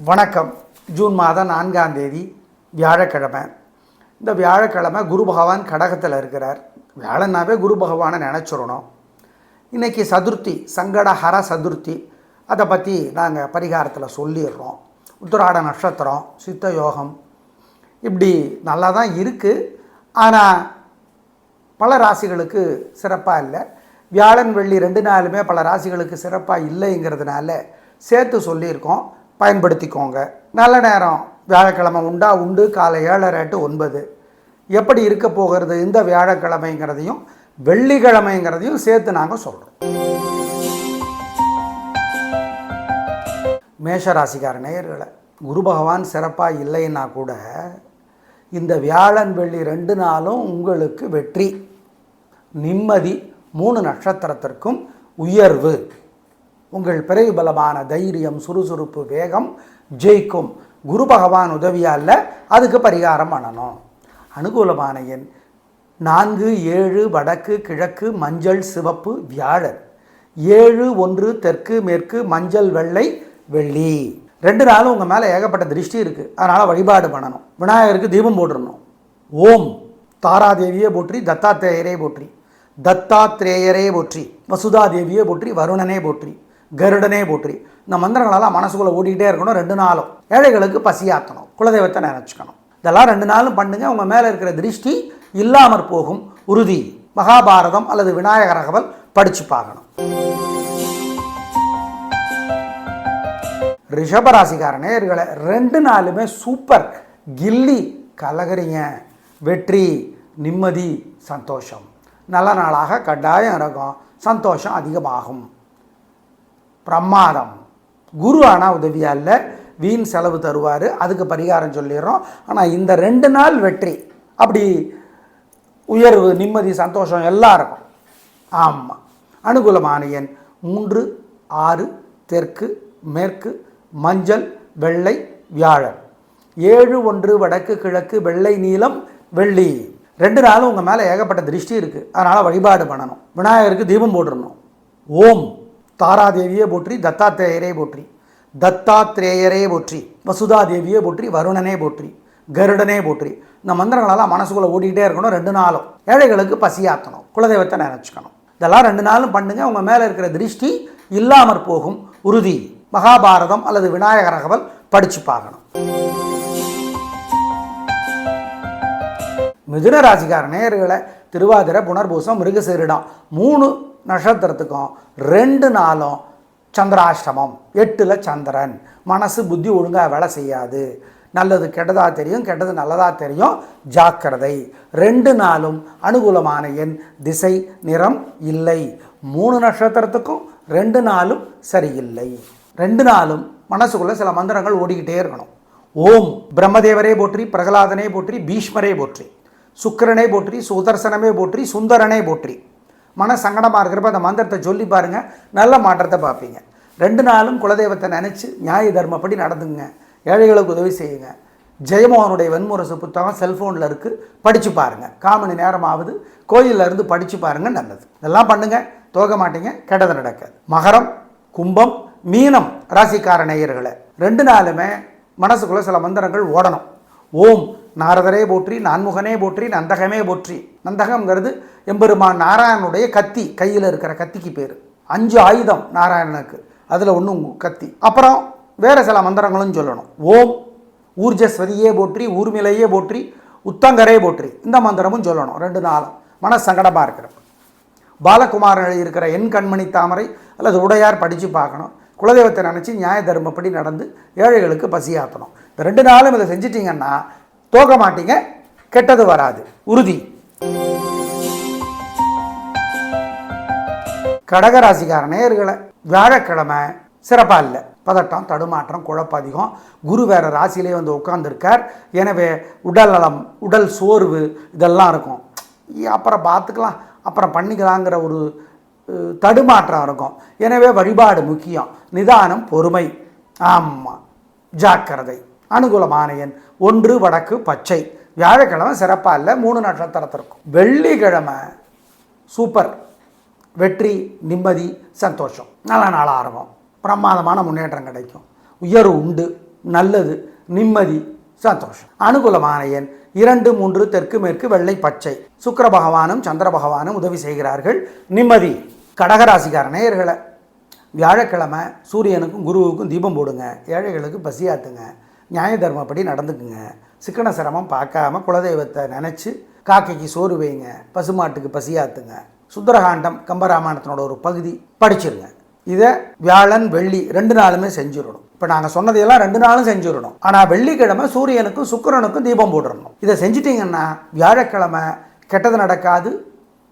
வணக்கம். ஜூன் மாதம் 4ஆம் தேதி வியாழக்கிழமை. இந்த வியாழக்கிழமை குரு பகவான் கடகத்தில் இருக்கிறார். வியாழனாவே குரு பகவானை நினச்சிடணும். இன்றைக்கி சதுர்த்தி, சங்கடஹர சதுர்த்தி. அதை பற்றி நாங்கள் பரிகாரத்தில் சொல்லிடுறோம். உத்திராட நட்சத்திரம், சித்த யோகம், இப்படி நல்லா தான் இருக்குது. ஆனால் பல ராசிகளுக்கு சிறப்பாக இல்லை. வியாழன் வெள்ளி 2 நாளுமே பல ராசிகளுக்கு சிறப்பாக இல்லைங்கிறதுனால சேர்த்து சொல்லியிருக்கோம். பயன்படுத்திக்கோங்க. நல்ல நேரம் வியாழக்கிழமை உண்டு. காலை 7:30 to 9. எப்படி இருக்க போகிறது இந்த வியாழக்கிழமைங்கிறதையும் வெள்ளிக்கிழமைங்கிறதையும் சேர்த்து நாங்கள் சொல்கிறோம். மேஷராசிக்கார நேயர்களை, குரு பகவான் சிறப்பாக இல்லைன்னா கூட இந்த வியாழன் வெள்ளி 2 நாளும் உங்களுக்கு வெற்றி, நிம்மதி, 3 நட்சத்திரத்திற்கும் உயர்வு. உங்கள் பிறகு பலமான தைரியம், சுறுசுறுப்பு, வேகம் ஜெயிக்கும். குரு பகவான் உதவியால் அதுக்கு பரிகாரம் பண்ணணும். அனுகூலமான எண் 4, 7 வடக்கு கிழக்கு மஞ்சள் சிவப்பு வியாழன், 7, 1 தெற்கு மேற்கு மஞ்சள் வெள்ளை வெள்ளி. 2 நாளும் உங்கள் மேலே ஏகப்பட்ட திருஷ்டி இருக்குது. அதனால் வழிபாடு பண்ணணும். விநாயகருக்கு தீபம் போட்டுடணும். ஓம் தாராதேவியே போற்றி, தத்தாத்திரேயரே போற்றி, தத்தாத்திரேயரே போற்றி, வசுதா தேவியே போற்றி, வருணனே போற்றி, கருடனே போற்றி. இந்த மந்திரங்களெல்லாம் மனசுக்குள்ளே ஓடிக்கிட்டே இருக்கணும். 2 நாளும் ஏழைகளுக்கு பசியாற்றணும். குலதெய்வத்தை நினச்சிக்கணும். இதெல்லாம் 2 நாளும் பண்ணுங்க. உங்கள் மேலே இருக்கிற திருஷ்டி இல்லாமற் போகும் உறுதி. மகாபாரதம் அல்லது விநாயகர் அகவல் படித்து பார்க்கணும். ரிஷபராசிக்கார நேயர்களை, 2 நாளுமே சூப்பர் கில்லி கலகரிங்க. வெற்றி, நிம்மதி, சந்தோஷம். நல்ல நாளாக கட்டாயம் இருக்கும். சந்தோஷம் அதிகமாகும். பிரமாதம். குரு ஆனால் உதவியால் வீண் செலவு தருவார். அதுக்கு பரிகாரம் சொல்லிடுறோம். ஆனால் இந்த 2 நாள் வெற்றி, அப்படி உயர்வு, நிம்மதி, சந்தோஷம் எல்லாம் இருக்கும். ஆமாம். அனுகூலமான எண் 3, 6 தெற்கு மேற்கு மஞ்சள் வெள்ளை வியாழன், 7, 1 வடக்கு கிழக்கு வெள்ளை நீலம் வெள்ளி. 2 நாளும் உங்கள் மேலே ஏகப்பட்ட திருஷ்டி இருக்குது. அதனால் வழிபாடு பண்ணணும். விநாயகருக்கு தீபம் போட்டுடணும். ஓம் தாராதேவியே போற்றி, தத்தாத்திரேயரே போற்றி, தத்தாத்திரேயரே போற்றி, வசுதா தேவியே போற்றி, வருணனே போற்றி, கருடனே போற்றி. இந்த மந்திரங்களெல்லாம் மனசுக்குள்ளே ஓடிக்கிட்டே இருக்கணும். 2 நாளும் ஏழைகளுக்கு பசியாற்றணும். குலதெய்வத்தை நினச்சிக்கணும். இதெல்லாம் 2 நாளும் பண்ணுங்க. உங்கள் மேலே இருக்கிற திருஷ்டி இல்லாமற் போகும் உறுதி. மகாபாரதம் அல்லது விநாயகர் அகவல் படித்து பார்க்கணும். மிதுன ராசிக்கார நேயர்களை, திருவாதிரை புனர்பூசம் மிருகசீரிடம் 3 நட்சத்திரத்துக்கும் 2 நாளும் சந்திராஷ்டமம். 8ல் சந்திரன். மனசு புத்தி ஒழுங்காக வேலை செய்யாது. நல்லது கெட்டதாக தெரியும், கெட்டது நல்லதாக தெரியும். ஜாக்கிரதை. 2 நாளும் அனுகூலமான எண் திசை நிறம் இல்லை. 3 நட்சத்திரத்துக்கும் 2 நாளும் சரியில்லை. 2 நாளும் மனசுக்குள்ளே சில மந்திரங்கள் ஓடிக்கிட்டே இருக்கணும். ஓம் பிரம்மதேவரே போற்றி, பிரகலாதனே போற்றி, பீஷ்மரே போற்றி, சுக்கிரனே போற்றி, சுதர்சனமே போற்றி, சுந்தரனே போற்றி. மன சங்கடமாக இருக்கிறப்ப அந்த மந்திரத்தை சொல்லி பாருங்கள். நல்ல மாற்றத்தை பார்ப்பீங்க. 2 நாளும் குலதெய்வத்தை நினச்சி நியாய தர்மப்படி நடந்துங்க. ஏழைகளுக்கு உதவி செய்யுங்க. ஜெயமோகனுடைய வெண்முரசு புத்தகம் செல்ஃபோனில் இருக்குது, படித்து பாருங்கள். 1/4 மணி நேரமாவது கோயிலில் இருந்து படித்து பாருங்கள். நல்லது. இதெல்லாம் பண்ணுங்கள். தோக மாட்டீங்க, கெட்டது நடக்காது. மகரம் கும்பம் மீனம் ராசிக்கார நேயர்களை, 2 நாளுமே மனசுக்குள்ளே சில மந்திரங்கள் ஓடணும். ஓம் நாரதரே போற்றி, நான்முகனே போற்றி, நந்தகமே போற்றி. நந்தகம்ங்கிறது எம்பெருமான் நாராயணனுடைய கத்தி. கையில் இருக்கிற கத்திக்கு பேர். 5 ஆயுதம் நாராயணனுக்கு, அதில் ஒன்று கத்தி. அப்புறம் வேறு சில மந்திரங்களும் சொல்லணும். ஓம் ஊர்ஜஸ்வதியே போற்றி, ஊர்மிளையே போற்றி, உத்தங்கரே போற்றி. இந்த மந்திரமும் சொல்லணும் 2 நாளும் மன சங்கடமாக இருக்கிறப்ப. பாலகுமாரன் எழுதியிருக்கிற என் கண்மணி தாமரை அல்லது உடையார் படித்து பார்க்கணும். குலதெய்வத்தை நினச்சி நியாய தர்மப்படி நடந்து ஏழைகளுக்கு பசியாற்றணும். இந்த 2 நாளும் இதை செஞ்சிட்டிங்கன்னா தோக்க மாட்டீங்க, கெட்டது வராது உறுதி. கடகராசிக்கார நேயர்களை, வியாழக்கிழமை சிறப்பாக இல்லை. பதட்டம், தடுமாற்றம், குழப்பம் அதிகம். குரு வேறு ராசியிலே வந்து உட்கார்ந்துருக்கார். எனவே உடல் நலம், உடல் சோர்வு இதெல்லாம் இருக்கும். அப்புறம் பார்த்துக்கலாம், அப்புறம் பண்ணிக்கலாங்கிற ஒரு தடுமாற்றம் இருக்கும். எனவே வழிபாடு முக்கியம். நிதானம், பொறுமை. ஆமாம், ஜாக்கிரதை. அனுகூலமான எண் 1 வடக்கு பச்சை. வியாழக்கிழமை சிறப்பாக இல்லை. 3 நட்சத்திரத்திற்கும். வெள்ளிக்கிழமை சூப்பர். வெற்றி, நிம்மதி, சந்தோஷம். நல்ல நாளாக இருக்கும். பிரமாதமான முன்னேற்றம் கிடைக்கும். உயர்வு உண்டு. நல்லது, நிம்மதி, சந்தோஷம். அனுகூலமான எண் 2, 3 தெற்கு மேற்கு வெள்ளை பச்சை. சுக்கிர பகவானும் சந்திர பகவானும் உதவி செய்கிறார்கள். நிம்மதி. கடகராசிக்கார நேயர்களை வியாழக்கிழமை சூரியனுக்கும் குருவுக்கும் தீபம் போடுங்க. ஏழைகளுக்கு பசியாத்துங்க. நியாய தர்மப்படி நடந்துக்குங்க. சிக்கன சிரமம் பார்க்காம குலதெய்வத்தை நினச்சி காக்கைக்கு சோறு வைங்க. பசுமாட்டுக்கு பசியாத்துங்க. சுந்தரகாண்டம் கம்பராமாயணத்தினோட ஒரு பகுதி படிச்சிருங்க. இதை வியாழன் வெள்ளி 2 நாளுமே செஞ்சிடணும். இப்போ நாங்கள் சொன்னதையெல்லாம் 2 நாளும் செஞ்சிடணும். ஆனால் வெள்ளிக்கிழமை சூரியனுக்கும் சுக்கிரனுக்கும் தீபம் போட்டுடணும். இதை செஞ்சிட்டிங்கன்னா வியாழக்கிழமை கெட்டது நடக்காது,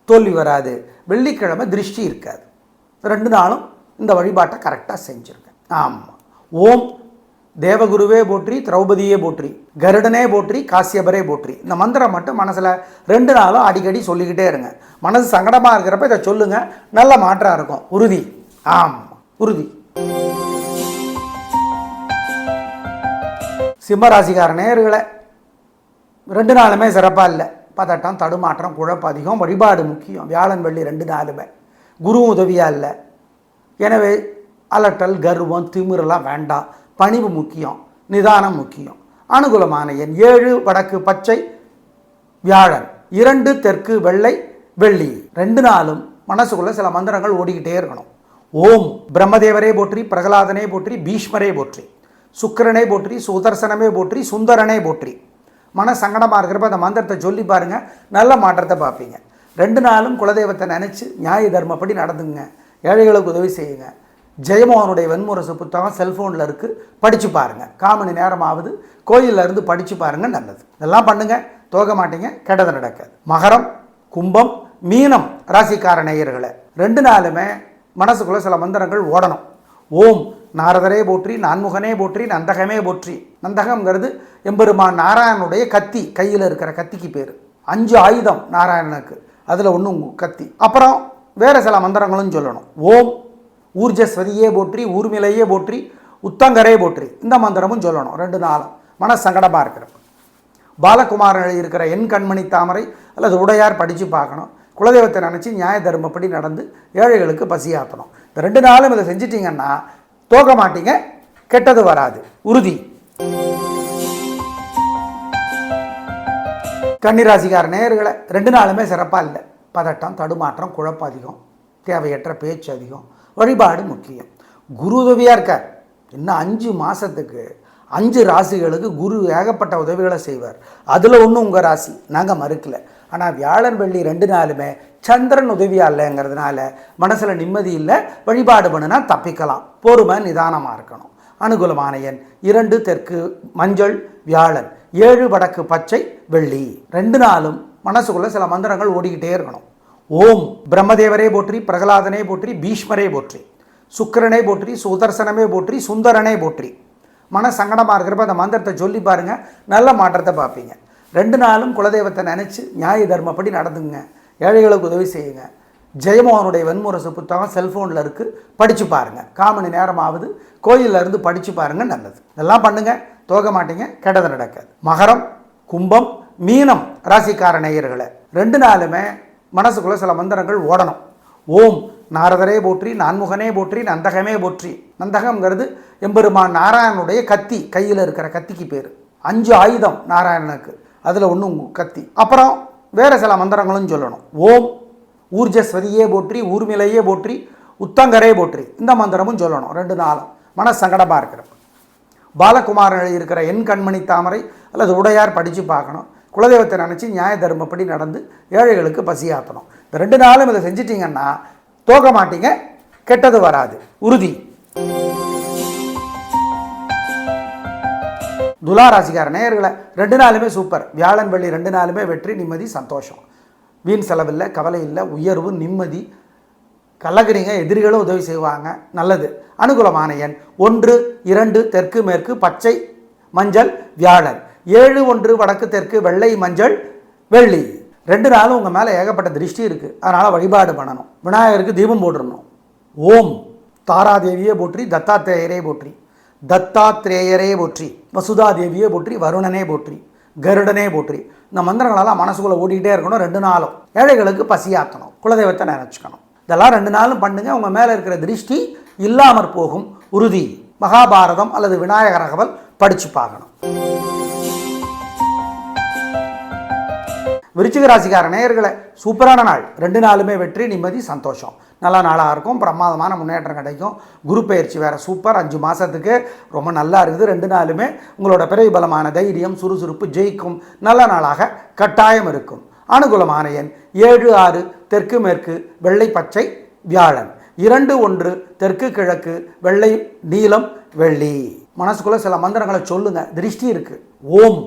தோல்வி வராது. வெள்ளிக்கிழமை திருஷ்டி இருக்காது. 2 நாளும் இந்த வழிபாட்டை கரெக்டாக செஞ்சுருங்க. ஆமாம். ஓம் தேவகுருவே போற்றி, திரௌபதியே போற்றி, கருடனே போற்றி, காசியபரே போற்றி. இந்த மந்திரம் மட்டும் மனசில் 2 நாளும் அடிக்கடி சொல்லிக்கிட்டே இருங்க. மனசு சங்கடமாக இருக்கிறப்ப இதை சொல்லுங்கள். நல்ல மாற்றம் இருக்கும். உறுதி. ஆமாம், உறுதி. சிம்மராசிக்கார நேயர்களை 2 நாளுமே சிறப்பாக இல்லை. பதட்டம், தடுமாற்றம், குழப்பம் அதிகம். வழிபாடு முக்கியம். வியாழன் வெள்ளி 2 நாளுமே குரு உதவியாக இல்லை. எனவே அலட்டல், கர்வம், திமிரெல்லாம் வேண்டாம். பணிவு முக்கியம், நிதானம் முக்கியம். அனுகூலமான எண் 7 வடக்கு பச்சை வியாழன், 2 தெற்கு வெள்ளை வெள்ளி. 2 நாளும் மனசுக்குள்ள சில மந்திரங்கள் ஓடிக்கிட்டே இருக்கணும். ஓம் பிரம்மதேவரே போற்றி, பிரகலாதனே போற்றி, பீஷ்மரே போற்றி, சுக்கிரனே போற்றி, சுதர்சனமே போற்றி, சுந்தரனே போற்றி. மன சங்கடமாக இருக்கிறப்ப அந்த மந்திரத்தை சொல்லி பாருங்கள். நல்ல மாற்றத்தை பார்ப்பீங்க. 2 நாளும் குலதெய்வத்தை நினச்சி நியாய தர்மப்படி நடந்துங்க. ஏழைகளுக்கு உதவி செய்யுங்க. ஜெயமோகனுடைய வெண்முரசு புத்தகம் செல்ஃபோனில் இருக்குது, படித்து பாருங்கள். 1/4 மணி நேரமாவது கோயிலில் இருந்து படித்து பாருங்கள். நல்லது. இதெல்லாம் பண்ணுங்கள். தோக மாட்டீங்க, கெட்டது நடக்காது. மகரம், கும்பம், மீனம் ராசிக்கார நேயர்களை 2 நாளுமே மனசுக்குள்ளே சில மந்திரங்கள் ஓடணும். ஓம் நாரதரே போற்றி, நான்முகனே போற்றி, நந்தகமே போற்றி. நந்தகம்ங்கிறது எம்பெருமான் நாராயணனுடைய கத்தி, கையில் இருக்கிற கத்திக்கு பேர். 5 ஆயுதம் நாராயணனுக்கு, அதில் ஒன்று கத்தி. அப்புறம் வேறு சில மந்திரங்களும் சொல்லணும். ஓம் ஊர்ஜஸ்வதியே போற்றி, ஊர்மிலையே போற்றி, உத்தங்கரே போற்றி. இந்த மந்திரமும் சொல்லணும் 2 நாளும் மன சங்கடமாக இருக்கிறப்ப. பாலகுமாரன் இருக்கிற என் கண்மணி தாமரை அல்லது உடையார் படித்து பார்க்கணும். குலதெய்வத்தை நினச்சி நியாய தர்மப்படி நடந்து ஏழைகளுக்கு பசியாற்றணும். இந்த 2 நாளும் இதை செஞ்சிட்டிங்கன்னா தோக்க மாட்டீங்க, கெட்டது வராது. உறுதி. கன்னிராசிக்கார நேயர்களை 2 நாளுமே சிறப்பாக இல்லை. பதட்டம், தடுமாற்றம், குழப்பம் அதிகம். தேவையற்ற பேச்சு அதிகம். வழிபாடு முக்கியம். குரு உதவியாக இருக்கார். இன்னும் 5 மாதத்துக்கு 5 ராசிகளுக்கு குரு ஏகப்பட்ட உதவிகளை செய்வார். அதில் ஒன்று உங்கள் ராசி, நாங்கள் மறுக்கலை. ஆனால் வியாழன் வெள்ளி 2 நாளுமே சந்திரன் உதவியாக இல்லைங்கிறதுனால மனசில் நிம்மதி இல்லை. வழிபாடு பண்ணுனா தப்பிக்கலாம். பொறுமை, நிதானமாக இருக்கணும். அனுகூலமான எண் 2 தெற்கு மஞ்சள் வியாழன், 7 வடக்கு பச்சை வெள்ளி. 2 நாளும் மனசுக்குள்ளே சில மந்திரங்கள் ஓடிக்கிட்டே இருக்கணும். ஓம் பிரம்மதேவரே போற்றி, பிரகலாதனே போற்றி, பீஷ்மரே போற்றி, சுக்கிரனே போற்றி, சுதர்சனமே போற்றி, சுந்தரனே போற்றி. மன சங்கடமாக இருக்கிறப்ப அந்த மந்திரத்தை சொல்லி பாருங்கள். நல்ல மாற்றத்தை பார்ப்பீங்க. 2 நாளும் குலதெய்வத்தை நினச்சி நியாய தர்மப்படி நடந்துங்க. ஏழைகளுக்கு உதவி செய்யுங்க. ஜெயமோகனுடைய வெண்முரசு புத்தகம் செல்ஃபோனில் இருக்குது, படித்து பாருங்கள். 1/4 மணி நேரமாவது கோயிலில் இருந்து படித்து பாருங்கள். நல்லது. இதெல்லாம் பண்ணுங்கள். தோக மாட்டீங்க, கெட்டது நடக்காது. மகரம், கும்பம், மீனம் ராசிக்கார நேயர்களை 2 நாளுமே மனசுக்குள்ளே சில மந்திரங்கள் ஓடணும். ஓம் நாரதரே போற்றி, நான்முகனே போற்றி, நந்தகமே போற்றி. நந்தகம்ங்கிறது எம்பெருமான் நாராயணனுடைய கத்தி, கையில் இருக்கிற கத்திக்கு பேர். 5 ஆயுதம் நாராயணனுக்கு, அதில் ஒன்று கத்தி. அப்புறம் வேறு சில மந்திரங்களும் சொல்லணும். ஓம் ஊர்ஜஸ்வதியே போற்றி, ஊர்மிலையே போற்றி, உத்தங்கரே போற்றி. இந்த மந்திரமும் சொல்லணும் 2 நாளும் மன சங்கடமாக இருக்கிறப்ப. பாலகுமாரன் இருக்கிற என் கண்மணி தாமரை அல்லது உடையார் படித்து பார்க்கணும். குலதெய்வத்தை நினச்சி நியாய தர்மப்படி நடந்து ஏழைகளுக்கு பசியாற்றணும். இந்த 2 நாளும் இதை செஞ்சிட்டிங்கன்னா தோக்க மாட்டீங்க, கெட்டது வராது. உறுதி. துலா ராசிக்கார நேயர்களை 2 நாளுமே சூப்பர். வியாழன் வெள்ளி 2 நாளுமே வெற்றி, நிம்மதி, சந்தோஷம். வீண் செலவில்லை, கவலை இல்லை, உயர்வு, நிம்மதி. கலக்கிறீங்க, எதிரிகளும் உதவி செய்வாங்க. நல்லது. அனுகூலமான எண் 1 2 தெற்கு மேற்கு பச்சை மஞ்சள் வியாழன், 7 1 வடக்கு தெற்கு வெள்ளை மஞ்சள் வெள்ளி. 2 நாளும் உங்கள் மேலே ஏகப்பட்ட திருஷ்டி இருக்குது. அதனால் வழிபாடு பண்ணணும். விநாயகருக்கு தீபம் போட்டுடணும். ஓம் தாராதேவியே போற்றி, தத்தாத்திரேயரே போற்றி, தத்தாத்திரேயரே போற்றி, வசுதாதேவியே போற்றி, வருணனே போற்றி, கருடனே போற்றி. இந்த மந்திரங்களெல்லாம் மனசுக்குள்ளே ஓடிக்கிட்டே இருக்கணும். 2 நாளும் ஏழைகளுக்கு பசியாற்றணும். குலதெய்வத்தை நினச்சிக்கணும். இதெல்லாம் 2 நாளும் பண்ணுங்க. உங்கள் மேலே இருக்கிற திருஷ்டி இல்லாமற் போகும். உறுதி. மகாபாரதம் அல்லது விநாயகர் அகவல் படித்து பார்க்கணும். விருச்சிக ராசிக்கார நேயர்களை சூப்பரான நாள். 2 நாளுமே வெற்றி, நிம்மதி, சந்தோஷம். நல்ல நாளாக இருக்கும். பிரமாதமான முன்னேற்றம் கிடைக்கும். குரு பயிற்சி வேறு சூப்பர். 5 மாதத்துக்கு ரொம்ப நல்லா இருக்குது. 2 நாளுமே உங்களோட பிறகு பலமான தைரியம், சுறுசுறுப்பு, ஜெயிக்கும் நல்ல நாளாக கட்டாயம் இருக்கும். அனுகூலமான எண் 7, 6, தெற்கு மேற்கு, வெள்ளை பச்சை, வியாழன். 2, 1, தெற்கு கிழக்கு, வெள்ளை நீலம், வெள்ளி. மனசுக்குள்ள சில மந்திரங்களை சொல்லுங்க. திருஷ்டி இருக்கு. ஓம்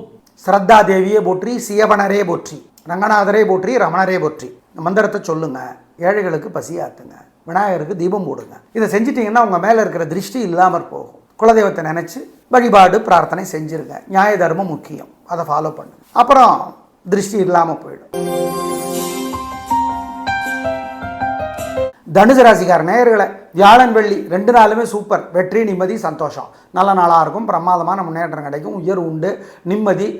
ஸ்ரத்தா தேவியே போற்றி, சியவனரே போற்றி, ரங்கநாதரே போற்றி, ரமணரே போற்றி. இந்த மந்திரத்தை சொல்லுங்க. ஏழைகளுக்கு பசியாத்துங்க. விநாயகருக்கு தீபம் போடுங்க. இதை செஞ்சிட்டிங்கன்னா உங்கள் மேலே இருக்கிற திருஷ்டி இல்லாமல் போகும். குலதெய்வத்தை நினச்சி வழிபாடு பிரார்த்தனை செஞ்சுருங்க. நியாய தர்மம் முக்கியம். அதை ஃபாலோ பண்ணுங்க. அப்புறம் திருஷ்டி இல்லாமல் போயிடும். தனுசு ராசிக்கார நேயர்களை வியாழன் வெள்ளி 2 நாளுமே சூப்பர். வெற்றி, நிம்மதி, சந்தோஷம். நல்ல நாளாக இருக்கும். பிரமாதமான முன்னேற்றம் கிடைக்கும். உயர்வு உண்டு. நிம்மதி,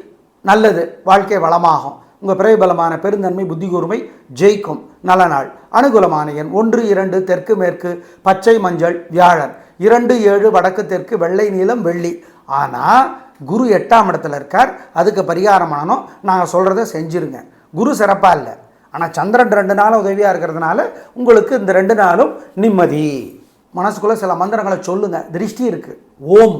நல்லது. வாழ்க்கை வளமாகும். உங்கள் பிரபலமான பெருந்தன்மை, புத்தி கூர்மை ஜெயிக்கும் நல்ல நாள். அனுகூலமான எண் 1, 2, தெற்கு மேற்கு, பச்சை மஞ்சள், வியாழன். 2, 7, வடக்கு தெற்கு, வெள்ளை நீலம், வெள்ளி. ஆனால் குரு 8ஆம் இடத்துல இருக்கார். அதுக்கு பரிகாரம் பண்ணணும். நாங்கள் சொல்கிறத செஞ்சுருங்க. குரு சிறப்பாக இல்லை, ஆனால் சந்திரன் 2 நாளும் உதவியாக இருக்கிறதுனால உங்களுக்கு இந்த 2 நாளும் நிம்மதி. மனசுக்குள்ளே சில மந்திரங்களை சொல்லுங்க. திருஷ்டி இருக்குது. ஓம்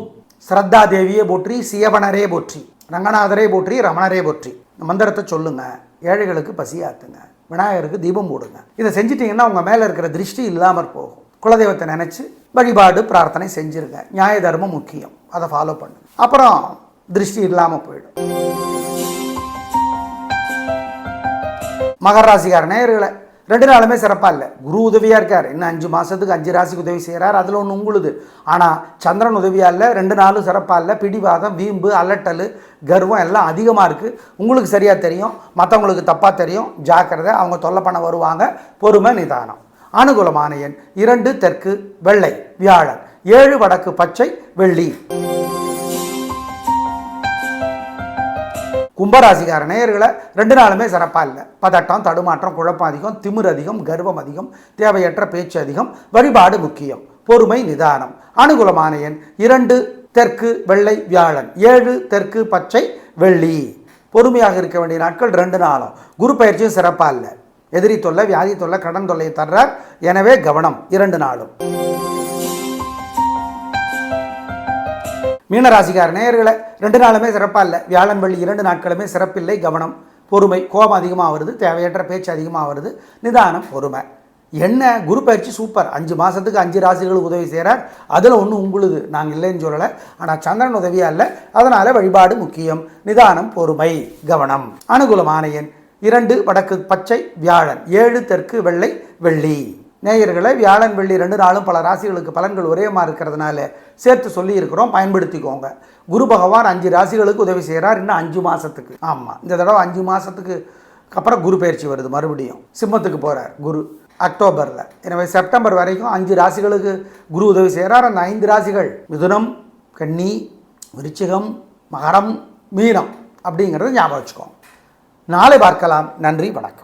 ஸ்ரத்தா தேவியே போற்றி, சியவனரே போற்றி, ரங்கநாதரே போற்றி, ரமணரே போற்றி. இந்த மந்திரத்தை சொல்லுங்க. ஏழைகளுக்கு பசியாத்துங்க. விநாயகருக்கு தீபம் போடுங்க. இதை செஞ்சிட்டிங்கன்னா உங்கள் மேலே இருக்கிற திருஷ்டி இல்லாமல் போகும். குலதெய்வத்தை நினச்சி வழிபாடு பிரார்த்தனை செஞ்சுருங்க. நியாய தர்மம் முக்கியம். அதை ஃபாலோ பண்ணுங்க. அப்புறம் திருஷ்டி இல்லாமல் போயிடும். மகர ராசிக்கார நேயர்களை 2 நாளுமே சிறப்பாக இல்லை. குரு உதவியாக இருக்கார். இன்னும் 5 மாதத்துக்கு 5 ராசிக்கு உதவி செய்கிறார். அதில் ஒன்று உங்களுது. ஆனால் சந்திரன் உதவியாக இல்லை. 2 நாளும் சிறப்பாக இல்லை. பிடிவாதம், வீம்பு, அலட்டல், கர்வம் எல்லாம் அதிகமாக இருக்குது. உங்களுக்கு சரியாக தெரியும், மற்றவங்களுக்கு தப்பாக தெரியும். ஜாக்கிரதை. அவங்க தொல்லை பண்ண வருவாங்க. பொறுமை, நிதானம். அனுகூலமான எண் 2, தெற்கு, வெள்ளை, வியாழன். 7, வடக்கு பச்சை, வெள்ளி. கும்பராசிக்கார நேயர்களை 2 நாளுமே சிறப்பாக இல்லை. பதட்டம், தடுமாற்றம், குழப்பம் அதிகம், திமிர் அதிகம், கர்வம் அதிகம், தேவையற்ற பேச்சு அதிகம். வழிபாடு முக்கியம். பொறுமை, நிதானம். அனுகூலமான எண் 2, தெற்கு, வெள்ளை, வியாழன். 7, தெற்கு, பச்சை, வெள்ளி. பொறுமையாக இருக்க வேண்டிய நாட்கள் 2 நாளும். குரு பயிற்சியும் சிறப்பாக இல்லை. எதிரி தொல்லை, வியாதி தொல்லை, கடன் தொல்லையை தர்றார். எனவே கவனம் 2 நாளும். மீனராசிக்கார நேயர்களை 2 நாளுமே சிறப்பாக இல்லை. வியாழன் வெள்ளி 2 நாட்களுமே சிறப்பில்லை. கவனம், பொறுமை. கோபம் அதிகமாக வருது. தேவையற்ற பேச்சு அதிகமாக வருது. நிதானம், பொறுமை. என்ன குரு பயிற்சி சூப்பர். 5 மாதத்துக்கு 5 ராசிகளுக்கு உதவி செய்கிறார். அதில் ஒன்று உங்களுது. நாங்கள் இல்லைன்னு சொல்லலை. ஆனால் சந்திரன் உதவியாக இல்லை. அதனால் வழிபாடு முக்கியம். நிதானம், பொறுமை, கவனம். அனுகூலமான எண் 2, வடக்கு பச்சை, வியாழன். 7, தெற்கு, வெள்ளை, வெள்ளி. நேயர்களை வியாழன் வெள்ளி 2 நாளும் பல ராசிகளுக்கு பலன்கள் ஒரே மாதிரி இருக்கிறதுனால சேர்த்து சொல்லி இருக்கிறோம். பயன்படுத்திக்கோங்க. குரு பகவான் 5 ராசிகளுக்கு உதவி செய்கிறார். இன்னும் 5 மாதத்துக்கு. ஆமாம், இந்த தடவை 5 மாதத்துக்கு அப்புறம் குரு பயிற்சி வருது. மறுபடியும் சிம்மத்துக்கு போகிறார் குரு அக்டோபரில். எனவே செப்டம்பர் வரைக்கும் 5 ராசிகளுக்கு குரு உதவி செய்கிறார். அந்த 5 ராசிகள் மிதுனம், கன்னி, விருச்சிகம், மகரம், மீனம் அப்படிங்கிறத ஞாபகம் வச்சுக்கோங்க. நாளை பார்க்கலாம். நன்றி, வணக்கம்.